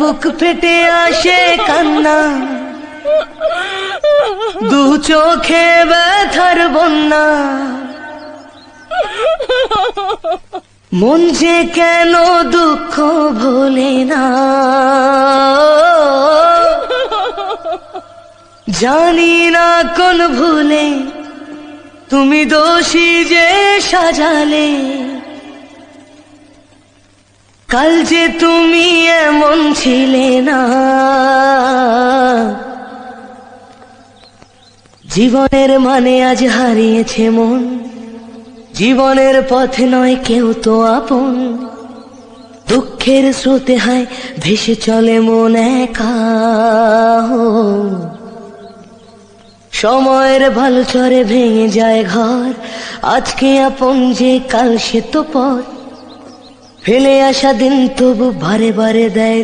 বুক ফেটে আসে কান্না, দু চোখে ব্যথার বন্যা। মন যে কেন দুঃখ ভোলে না, জানি না কোন ভুলে তুমি দোষী যে সাজালে। কাল যে তুমি এমন ছিলে না, জীবনের মানে আজ হারিয়েছে মন। জীবনের পথে নয় কেউ তো আপন, দুঃখের স্রোতে হায় ভেসে চলে মন একা। সময়ের ভালো চরে ভেঙে যায় ঘর, আজকে আপন যে কাল সে তো পর। ফেলে আসা দিন তবু বারে বারে দেয়